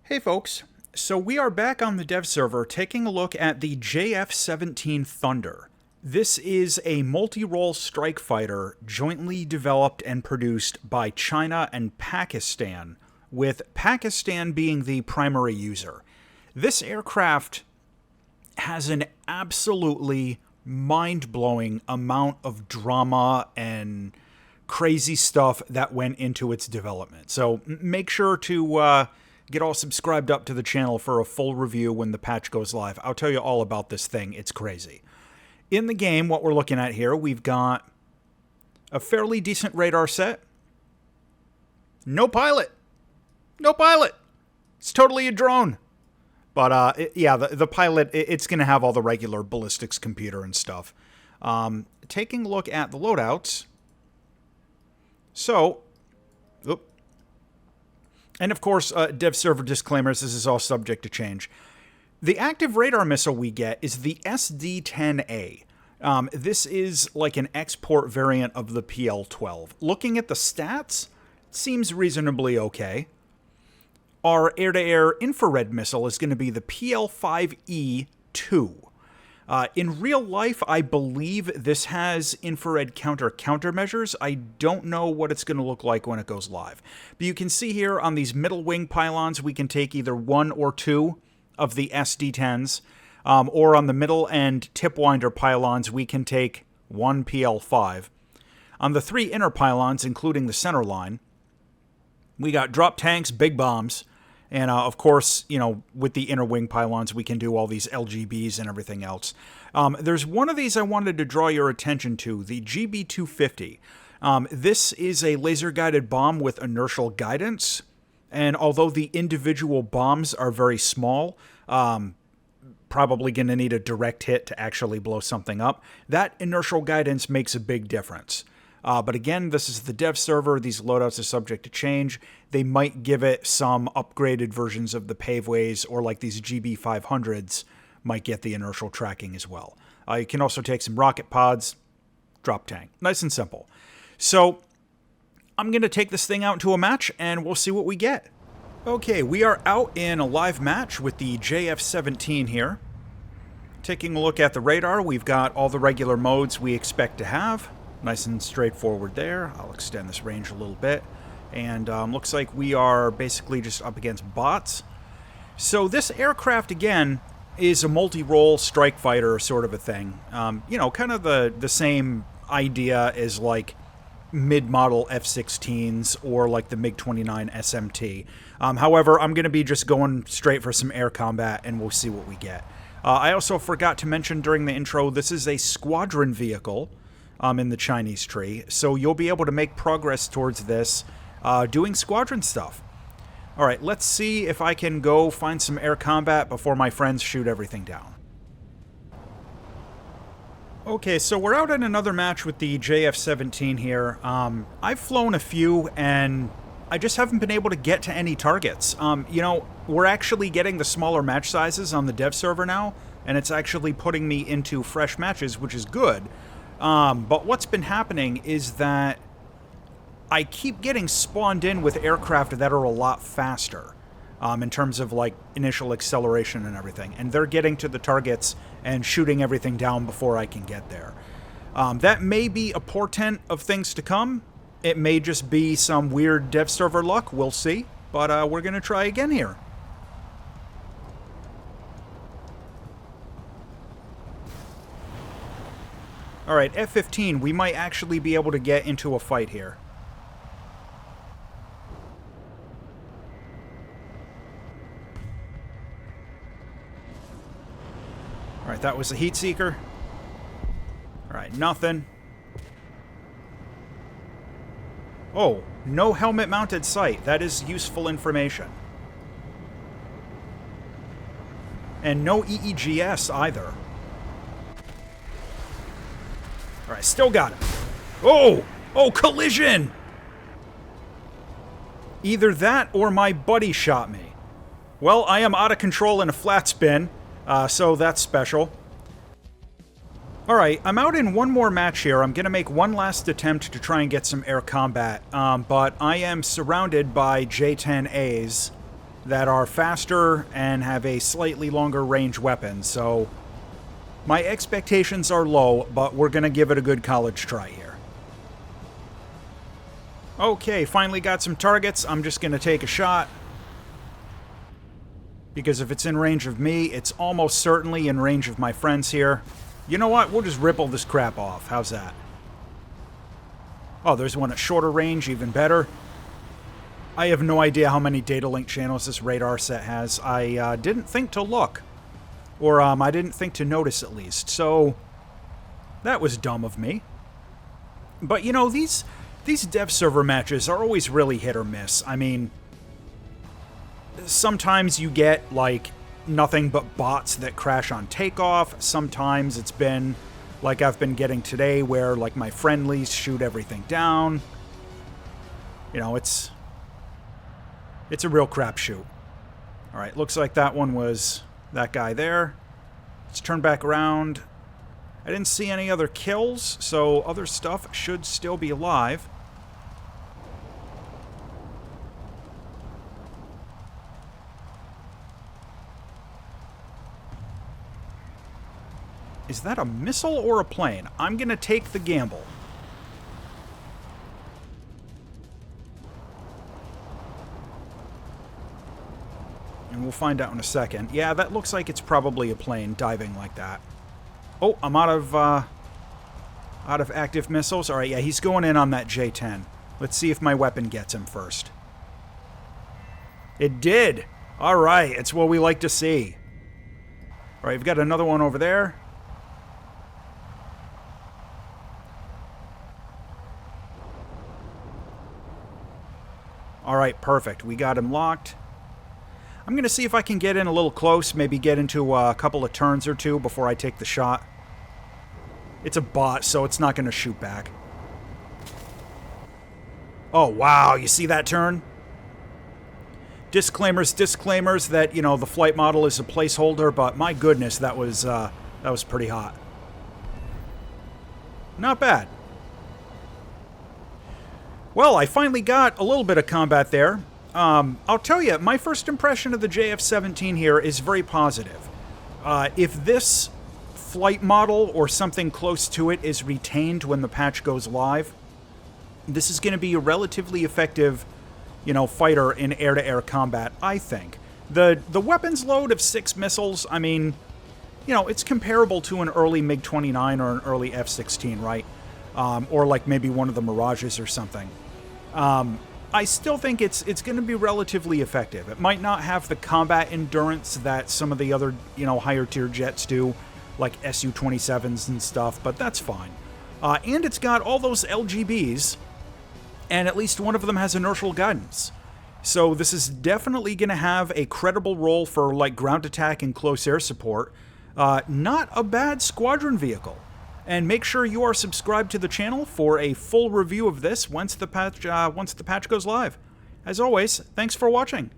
Hey folks, so we are back on the dev server taking a look at the JF-17 Thunder. This is a multi-role strike fighter jointly developed and produced by China and Pakistan, with Pakistan being the primary user. This aircraft has an absolutely mind-blowing amount of drama and crazy stuff that went into its development. So make sure to get all subscribed up to the channel for a full review when the patch goes live. I'll tell you all about this thing. It's crazy. In the game, what we're looking at here, we've got a fairly decent radar set. No pilot. No pilot. It's totally a drone. But yeah, the pilot, it's going to have all the regular ballistics computer and stuff. Taking a look at the loadouts. So, and of course, dev server disclaimers, this is all subject to change. The active radar missile we get is the SD-10A. This is like an export variant of the PL-12. Looking at the stats, it seems reasonably okay. Our air-to-air infrared missile is going to be the PL-5E2. In real life, I believe this has infrared countermeasures. I don't know what it's going to look like when it goes live. But you can see here on these middle wing pylons, we can take either one or two of the SD-10s. Or on the middle and tip winder pylons, we can take one PL-5. On the three inner pylons, including the center line, we got drop tanks, big bombs. And, of course, you know, with the inner wing pylons, we can do all these LGBs and everything else. There's one of these I wanted to draw your attention to, the GB-250. This is a laser-guided bomb with inertial guidance. And although the individual bombs are very small, probably going to need a direct hit to actually blow something up, that inertial guidance makes a big difference. But again, this is the dev server. These loadouts are subject to change. They might give it some upgraded versions of the paveways, or like these GB500s might get the inertial tracking as well. You can also take some rocket pods, drop tank. Nice and simple. So I'm going to take this thing out into a match, and we'll see what we get. Okay, we are out in a live match with the JF-17 here. Taking a look at the radar, we've got all the regular modes we expect to have. Nice and straightforward there. I'll extend this range a little bit. And looks like we are basically just up against bots. So this aircraft, again, is a multi-role strike fighter sort of a thing. You know, kind of the same idea as like mid-model F-16s or like the MiG-29 SMT. However, I'm going to be just going straight for some air combat, and we'll see what we get. I also forgot to mention during the intro, this is a squadron vehicle. In the Chinese tree, so you'll be able to make progress towards this doing squadron stuff. Alright, let's see if I can go find some air combat before my friends shoot everything down. Okay, so we're out in another match with the JF-17 here. I've flown a few, and I just haven't been able to get to any targets. You know, we're actually getting the smaller match sizes on the dev server now, and it's actually putting me into fresh matches, which is good. But what's been happening is that I keep getting spawned in with aircraft that are a lot faster in terms of like initial acceleration and everything. And they're getting to the targets and shooting everything down before I can get there. That may be a portent of things to come. It may just be some weird dev server luck. We'll see. But we're going to try again here. Alright, F-15, we might actually be able to get into a fight here. Alright, that was a heat seeker. Alright, nothing. Oh, no helmet mounted sight. That is useful information. And no EEGS either. Alright, still got him. Oh! Oh, collision! Either that or my buddy shot me. Well, I am out of control in a flat spin, so that's special. Alright, I'm out in one more match here. I'm going to make one last attempt to try and get some air combat, but I am surrounded by J-10As, that are faster and have a slightly longer range weapon, so my expectations are low, but we're going to give it a good college try here. Okay, finally got some targets. I'm just going to take a shot, because if it's in range of me, it's almost certainly in range of my friends here. You know what? We'll just ripple this crap off. How's that? Oh, there's one at shorter range, even better. I have no idea how many data link channels this radar set has. I didn't think to look. Or I didn't think to notice, at least. So that was dumb of me. But, you know, these Devserver matches are always really hit or miss. I mean, sometimes you get, like, nothing but bots that crash on takeoff. Sometimes it's been, like I've been getting today, where, like, my friendlies shoot everything down. You know, it's a real crapshoot. Alright, looks like that one was that guy there. Let's turn back around. I didn't see any other kills, so other stuff should still be alive. Is that a missile or a plane? I'm gonna take the gamble. And we'll find out in a second. Yeah, that looks like it's probably a plane diving like that. Oh, I'm out of active missiles. All right, yeah, he's going in on that J-10. Let's see if my weapon gets him first. It did. All right, it's what we like to see. All right, we've got another one over there. All right, perfect. We got him locked. I'm going to see if I can get in a little close, maybe get into a couple of turns or two before I take the shot. It's a bot, so it's not going to shoot back. Oh, wow, you see that turn? Disclaimers that, you know, the flight model is a placeholder, but my goodness, that was pretty hot. Not bad. Well, I finally got a little bit of combat there. I'll tell you, my first impression of the JF-17 here is very positive. If this flight model or something close to it is retained when the patch goes live, this is going to be a relatively effective, you know, fighter in air-to-air combat, I think. The weapons load of 6 missiles, I mean, you know, it's comparable to an early MiG-29 or an early F-16, right? Or like maybe one of the Mirages or something. I still think it's going to be relatively effective. It might not have the combat endurance that some of the other, you know, higher tier jets do, like Su-27s and stuff, but that's fine. And it's got all those LGBs, and at least one of them has inertial guidance. So this is definitely going to have a credible role for, like, ground attack and close air support. Not a bad squadron vehicle. And make sure you are subscribed to the channel for a full review of this once the patch goes live. As always, thanks for watching.